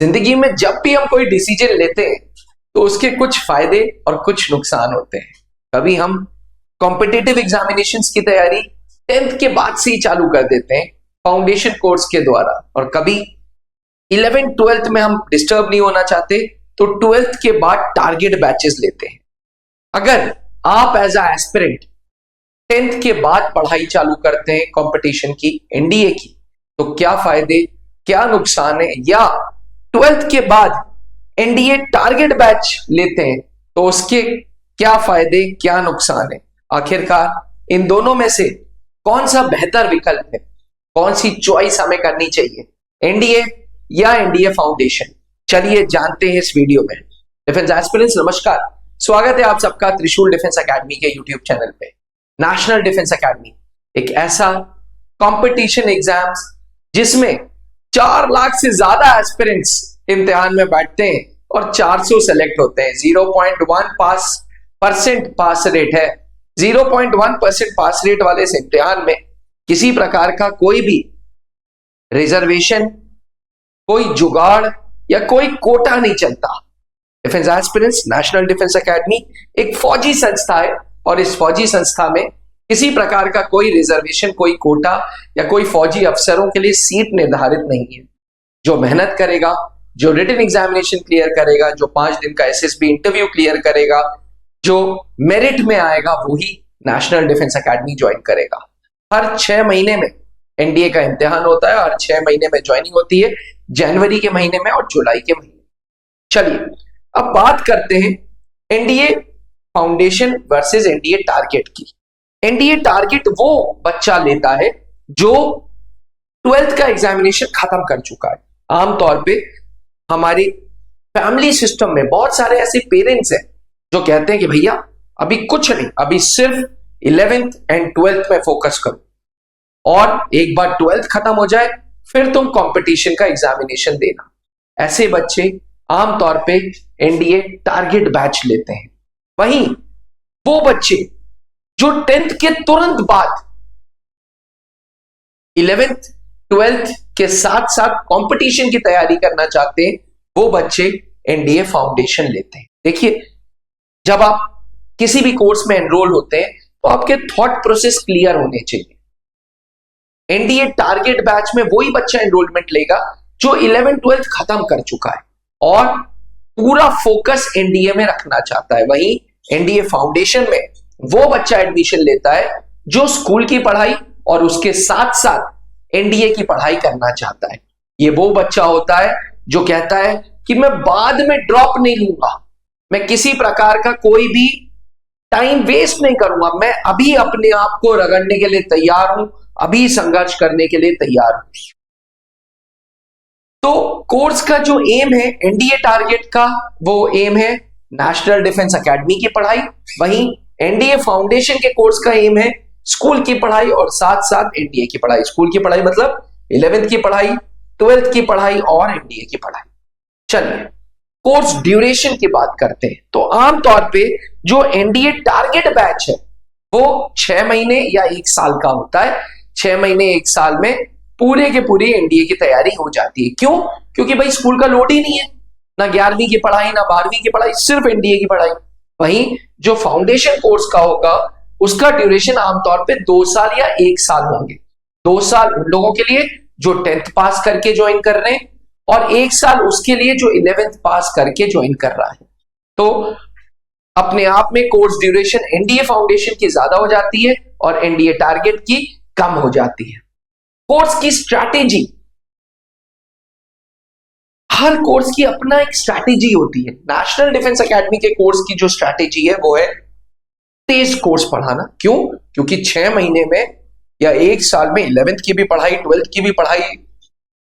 जिंदगी में जब भी हम कोई डिसीजन लेते हैं तो उसके कुछ फायदे और कुछ नुकसान होते हैं। कभी हम कॉम्पिटिटिव एग्जामिनेशंस की तैयारी 10th के बाद से ही चालू कर देते हैं फाउंडेशन कोर्स के द्वारा, और कभी 11th 12th में हम डिस्टर्ब नहीं होना चाहते तो 12th के बाद टारगेट बैचेस लेते हैं। अगर आप एज अ एस्पिरेंट 10th के बाद पढ़ाई चालू करते हैं कंपटीशन की, एनडीए की, तो क्या फायदे क्या नुकसान है, या 12th के बाद एनडीए टारगेट बैच लेते हैं तो उसके क्या फायदे क्या नुकसान है। आखिरकार इन दोनों में से कौन सा बेहतर विकल्प है, कौन सी चॉइस हमें करनी चाहिए, एनडीए या एनडीए फाउंडेशन, चलिए जानते हैं इस वीडियो में। डिफेंस एस्पिरेंट्स नमस्कार, स्वागत है आप सबका त्रिशूल डिफेंस एकेडमी के यूट्यूब चैनल पे। नेशनल डिफेंस एकेडमी एक ऐसा कंपटीशन एग्जाम्स जिसमें 4 लाख से ज्यादा एस्पिरेंट्स इम्तिहान में बैठते हैं और 400 सेलेक्ट होते हैं। 0.1% पास रेट है। 0.1% पास रेट वाले इस इम्तिहान में किसी प्रकार का कोई भी रिजर्वेशन, कोई जुगाड़ या कोई कोटा नहीं चलता। Defence aspirants national defence academy एक फौजी संस्था है और इस फौजी संस्था में किसी प्रकार का कोई रिजर्वेशन, कोई कोटा या कोई फौजी अफसरों के लिए सीट निर्धारित नहीं है। जो मेहनत करेगा, जो रिटन एग्जामिनेशन क्लियर करेगा, जो 5 दिन का एसएसबी इंटरव्यू क्लियर करेगा, जो मेरिट में आएगा, वही नेशनल डिफेंस एकेडमी ज्वाइन करेगा। हर 6 महीने में एनडीए का इम्तिहान होता है, हर 6 महीने में ज्वाइनिंग होती है, जनवरी के महीने में और जुलाई के महीने में। चलिए अब बात करते हैं NDA foundation versus NDA target की। एनडीए टारगेट वो बच्चा लेता है जो 12th का एग्जामिनेशन खत्म कर चुका है। आमतौर पे हमारे फैमिली सिस्टम में बहुत सारे ऐसे पेरेंट्स हैं जो कहते हैं कि भैया अभी कुछ नहीं, अभी सिर्फ 11th एंड 12th में फोकस करो, और एक बार 12th खत्म हो जाए फिर तुम कंपटीशन का एग्जामिनेशन देना। ऐसे बच्चे आमतौर पे एनडीए टारगेट बैच लेते हैं। वहीं वो बच्चे जो 10th के तुरंत बाद 11th 12th के साथ साथ कंपटीशन की तैयारी करना चाहते हैं, वो बच्चे एनडीए फाउंडेशन लेते हैं। देखिए, जब आप किसी भी कोर्स में एनरोल होते हैं तो आपके थॉट प्रोसेस क्लियर होने चाहिए। एनडीए टारगेट बैच में वही बच्चा एनरोलमेंट लेगा जो 11th 12th खत्म कर चुका है और पूरा फोकस एनडीए में रखना चाहता है। वहीं एनडीए फाउंडेशन में वो बच्चा एडमिशन लेता है जो स्कूल की पढ़ाई और उसके साथ साथ एनडीए की पढ़ाई करना चाहता है। ये वो बच्चा होता है जो कहता है कि मैं बाद में ड्रॉप नहीं लूंगा, मैं किसी प्रकार का कोई भी टाइम वेस्ट नहीं करूंगा, मैं अभी अपने आप को रगड़ने के लिए तैयार हूं, अभी संघर्ष करने के लिए तैयार हूं। तो कोर्स का जो एम है एनडीए टारगेट का, वो एम है नेशनल डिफेंस एकेडमी की पढ़ाई। वहीं एनडीए फाउंडेशन के कोर्स का एम है स्कूल की पढ़ाई और साथ साथ एनडीए की पढ़ाई। स्कूल की पढ़ाई मतलब 11th की पढ़ाई, 12th की पढ़ाई और एनडीए की पढ़ाई। चलिए कोर्स ड्यूरेशन की बात करते हैं। तो आमतौर पे जो एनडीए टारगेट बैच है वो 6 महीने या 1 साल का होता है। 6 महीने 1 साल में पूरे के पूरी एनडीए की तैयारी हो जाती है। क्यों? क्योंकि भाई स्कूल का लोड ही नहीं है, ना 11वीं की पढ़ाई ना 12वीं की पढ़ाई, सिर्फ एनडीए की पढ़ाई। वहीं जो फाउंडेशन कोर्स का होगा उसका ड्यूरेशन आमतौर पे 2 साल या 1 साल होंगे। 2 साल उन लोगों के लिए जो 10th पास करके ज्वाइन कर रहे हैं और 1 साल उसके लिए जो 11th पास करके ज्वाइन कर रहा है। तो अपने आप में कोर्स ड्यूरेशन एनडीए फाउंडेशन की ज्यादा हो जाती है और एनडीए टारगेट की कम हो जाती है। कोर्स की स्ट्रैटेजी, हर कोर्स की अपना एक स्ट्रैटेजी होती है। नेशनल डिफेंस एकेडमी के कोर्स की जो स्ट्रैटेजी है वो है तेज कोर्स पढ़ाना। क्यों? क्योंकि 6 महीने में या 1 साल में 11th की भी पढ़ाई, 12th की भी पढ़ाई,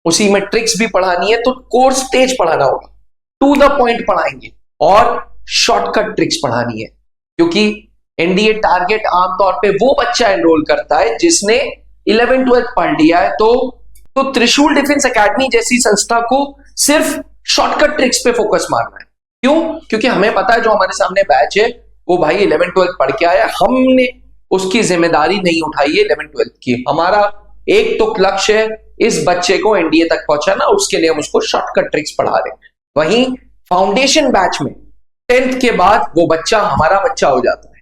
उसी में ट्रिक्स भी पढ़ानी है, तो कोर्स तेज पढ़ाना होगा, टू द पॉइंट पढ़ाएंगे और शॉर्टकट ट्रिक्स पढ़ानी है। क्योंकि एनडीए टारगेट आमतौर पे वो बच्चा एनरोल करता है जिसने 11th 12th पढ़ लिया है। तो त्रिशूल डिफेंस एकेडमी जैसी संस्था को सिर्फ शॉर्टकट ट्रिक्स पे फोकस मारना है। क्यों? क्योंकि हमें पता है जो हमारे सामने बैच है वो भाई 11th 12th पढ़ के आया, हमने उसकी जिम्मेदारी नहीं उठाई है 11th 12th की। हमारा एक तो लक्ष्य है इस बच्चे को एनडीए तक पहुंचाना, उसके लिए हम उसको शॉर्टकट ट्रिक्स पढ़ा रहे हैं। वहीं फाउंडेशन बैच में 10th के बाद वो बच्चा हमारा बच्चा हो जाता है।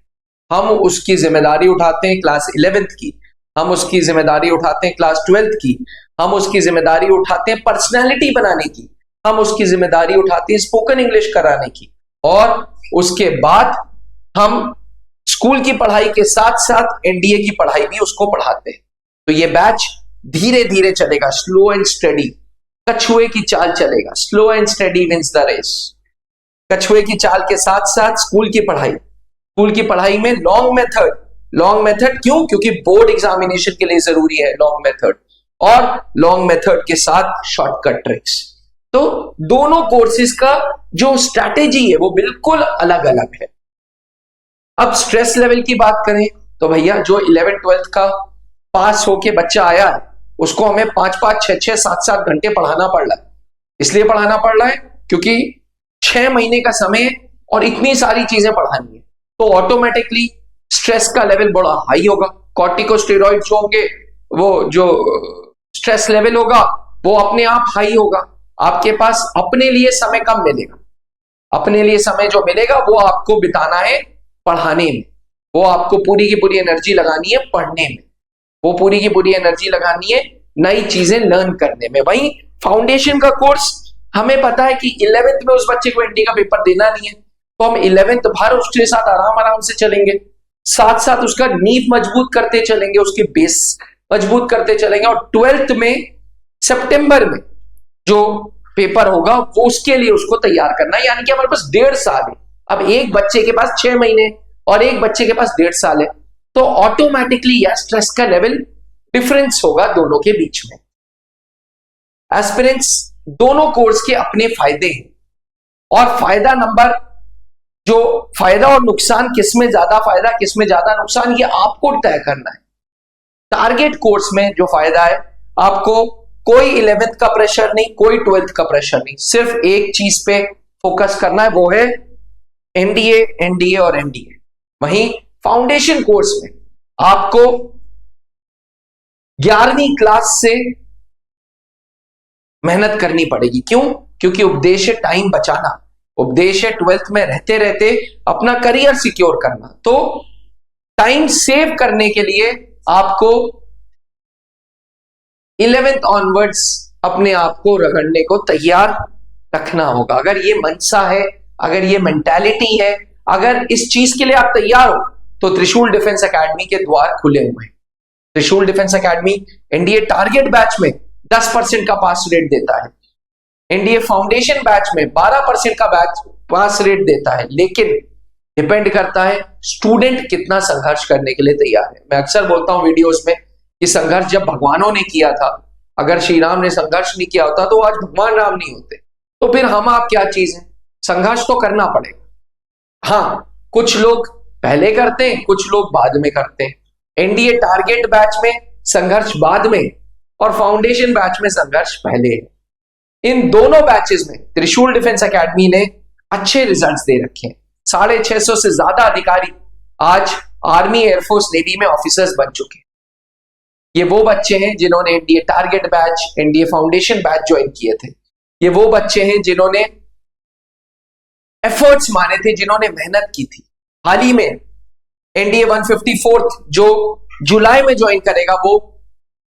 हम उसकी जिम्मेदारी उठाते हैं क्लास 11th की, हम उसकी जिम्मेदारी उठाते हैं क्लास 12th की, हम उसकी जिम्मेदारी उठाते हैं पर्सनैलिटी बनाने की, हम उसकी जिम्मेदारी उठाते हैं स्पोकन इंग्लिश कराने की, और उसके बाद हम स्कूल की पढ़ाई के साथ साथ एनडीए की पढ़ाई भी उसको पढ़ाते हैं। तो ये बैच धीरे धीरे चलेगा, स्लो एंड स्टडी, कछुए की चाल चलेगा, slow and steady wins the race. कछुए की चाल के साथ साथ स्कूल की पढ़ाई में लॉन्ग मेथड क्यों? क्योंकि बोर्ड एग्जामिनेशन के लिए जरूरी है लॉन्ग मेथड, और लॉन्ग मेथड के साथ शॉर्टकट ट्रिक्स। तो दोनों कोर्सेज का जो स्ट्रैटेजी है वो बिल्कुल अलग अलग है। अब स्ट्रेस लेवल की बात करें तो भैया जो 11th 12th का पास होके बच्चा आया है उसको हमें 5-5, 6-6, 7-7 घंटे पढ़ाना पड़ रहा है। इसलिए पढ़ाना पड़ रहा है क्योंकि 6 महीने का समय है और इतनी सारी चीजें पढ़ानी है, तो ऑटोमेटिकली स्ट्रेस का लेवल बड़ा हाई होगा। कॉर्टिकोस्टेरॉइड जो होंगे, वो जो स्ट्रेस लेवल होगा वो अपने आप हाई होगा। आपके पास अपने लिए समय कम मिलेगा, अपने लिए समय जो मिलेगा वो आपको बिताना है पढ़ाने में, वो आपको पूरी की पूरी एनर्जी लगानी है पढ़ने में, वो पूरी की पूरी एनर्जी लगानी है नई चीजें लर्न करने में। वहीं फाउंडेशन का कोर्स हमें पता है कि 11th में उस बच्चे को एनडीए का पेपर देना नहीं है, तो हम 11th भर उसके साथ आराम से चलेंगे, साथ साथ उसका नींव मजबूत करते चलेंगे, उसकी बेस मजबूत करते चलेंगे, और 12th में सितंबर में जो पेपर होगा वो उसके लिए उसको तैयार करना है। यानी कि हमारे पास 1.5 साल है। अब एक बच्चे के पास 6 महीने और एक बच्चे के पास 1.5 साल है, तो ऑटोमेटिकली यह स्ट्रेस का लेवल डिफरेंस होगा दोनों के बीच में। एस्पिरेंट्स, दोनों कोर्स के अपने फायदे हैं, और फायदा और नुकसान, किसमें ज्यादा फायदा किसमें ज्यादा नुकसान, ये आपको तय करना है। टारगेट कोर्स में जो फायदा है, आपको कोई 11th का प्रेशर नहीं, कोई 12th का प्रेशर नहीं, सिर्फ एक चीज पे फोकस करना है, वो है एनडीए और एनडीए। वहीं फाउंडेशन कोर्स में आपको 11वीं क्लास से मेहनत करनी पड़ेगी। क्यों? क्योंकि उपदेश है टाइम बचाना, उपदेश है 12th में रहते रहते अपना करियर सिक्योर करना। तो टाइम सेव करने के लिए आपको 11th ऑनवर्ड्स अपने आप को रगड़ने को तैयार रखना होगा। अगर ये मनसा है, अगर ये मेंटालिटी है, अगर इस चीज के लिए आप तैयार हो, तो त्रिशूल डिफेंस एकेडमी के द्वार खुले हुए हैं। त्रिशूल defence academy NDA target batch में 10% का पास रेट देता है, एनडीए फाउंडेशन बैच में 12% का बैच पास रेट देता है, लेकिन डिपेंड करता है स्टूडेंट कितना संघर्ष करने के लिए तैयार है। मैं अक्सर बोलता हूं वीडियोस में कि संघर्ष जब भगवानों ने किया था, अगर श्री राम ने संघर्ष नहीं किया होता तो आज भगवान राम नहीं होते, तो फिर हम आप क्या चीज है? संघर्ष तो करना पड़ेगा। हाँ, कुछ लोग पहले करते हैं, कुछ लोग बाद में करते हैं। एनडीए टारगेट बैच में संघर्ष बाद में और फाउंडेशन बैच में संघर्ष पहले है। इन दोनों बैचेस में त्रिशूल डिफेंस एकेडमी ने अच्छे रिजल्ट्स दे रखे हैं। 650 से ज्यादा अधिकारी आज आर्मी, एयरफोर्स, नेवी में ऑफिसर्स बन चुके हैं। ये वो बच्चे हैं जिन्होंने NDA target batch, NDA foundation batch join किए थे। ये वो बच्चे हैं जिन्होंने एफर्ट्स माने थे, जिन्होंने मेहनत की थी। हाल ही में एनडीए 154th जो जुलाई में ज्वाइन करेगा, वो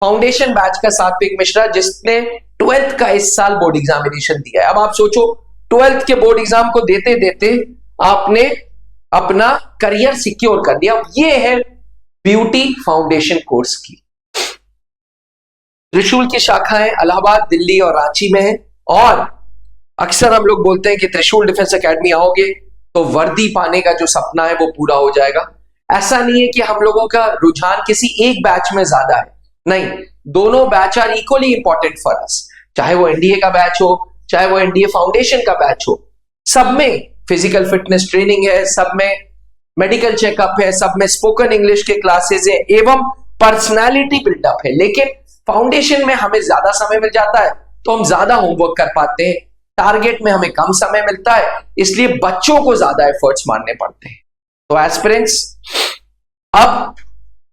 फाउंडेशन बैच का सात्विक मिश्रा, जिसने 12th का इस साल बोर्ड एग्जामिनेशन दिया है। अब आप सोचो, 12th के बोर्ड एग्जाम को देते देते आपने अपना करियर सिक्योर कर लिया। ये है ब्यूटी फाउंडेशन कोर्स की। त्रिशूल की शाखाएं इलाहाबाद, दिल्ली और रांची में है, और अक्सर हम लोग बोलते हैं कि त्रिशूल डिफेंस एकेडमी आओगे तो वर्दी पाने का जो सपना है वो पूरा हो जाएगा। ऐसा नहीं है कि हम लोगों का रुझान किसी एक बैच में ज्यादा है, नहीं, दोनों batch are equally important for us. चाहे वो एनडीए का बैच हो, चाहे वो एनडीए फाउंडेशन का बैच हो, सब में फिजिकल फिटनेस ट्रेनिंग है, सब में मेडिकल चेकअप है, सब में स्पोकन इंग्लिश के क्लासेस है एवं पर्सनालिटी बिल्डअप है। लेकिन फाउंडेशन में हमें ज्यादा समय मिल जाता है तो हम ज्यादा होमवर्क कर पाते हैं, टारगेट में हमें कम समय मिलता है, इसलिए बच्चों को ज्यादा एफर्ट्स मारने पड़ते हैं। तो एस्पिरेंट्स, अब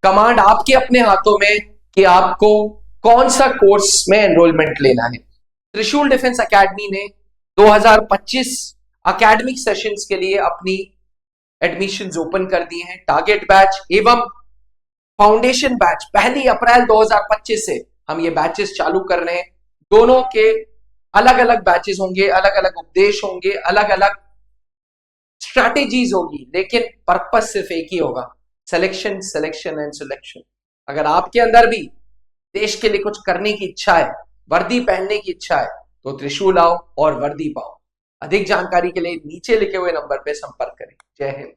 कमांड आपके अपने हाथों में कि आपको कौन सा कोर्स में एनरोलमेंट लेना है। त्रिशूल डिफेंस एकेडमी ने 2025 एकेडमिक सेशंस के लिए अपनी एडमिशंस ओपन कर दिए हैं। टारगेट बैच एवं फाउंडेशन बैच 1 अप्रैल 2025 से हम ये बैचेस चालू कर रहे हैं। दोनों के अलग अलग बैचेस होंगे, अलग अलग उपदेश होंगे, अलग अलग स्ट्रैटेजीज होगी, लेकिन पर्पस सिर्फ एक ही होगा, सिलेक्शन, सिलेक्शन एंड सिलेक्शन। अगर आपके अंदर भी देश के लिए कुछ करने की इच्छा है, वर्दी पहनने की इच्छा है, तो त्रिशूल आओ और वर्दी पाओ। अधिक जानकारी के लिए नीचे लिखे हुए नंबर पर संपर्क करें। जय हिंद।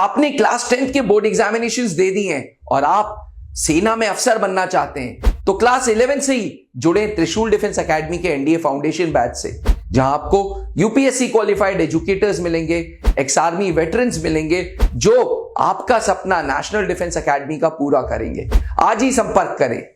आपने क्लास 10th के बोर्ड एग्जामिनेशंस दे दी हैं और आप सेना में अफसर बनना चाहते हैं, तो क्लास 11 से ही जुड़े त्रिशूल डिफेंस एकेडमी के एनडीए फाउंडेशन बैच से, जहां आपको यूपीएससी क्वालिफाइड एजुकेटर्स मिलेंगे, एक्स आर्मी वेटरन्स मिलेंगे, जो आपका सपना नेशनल डिफेंस एकेडमी का पूरा करेंगे। आज ही संपर्क करें।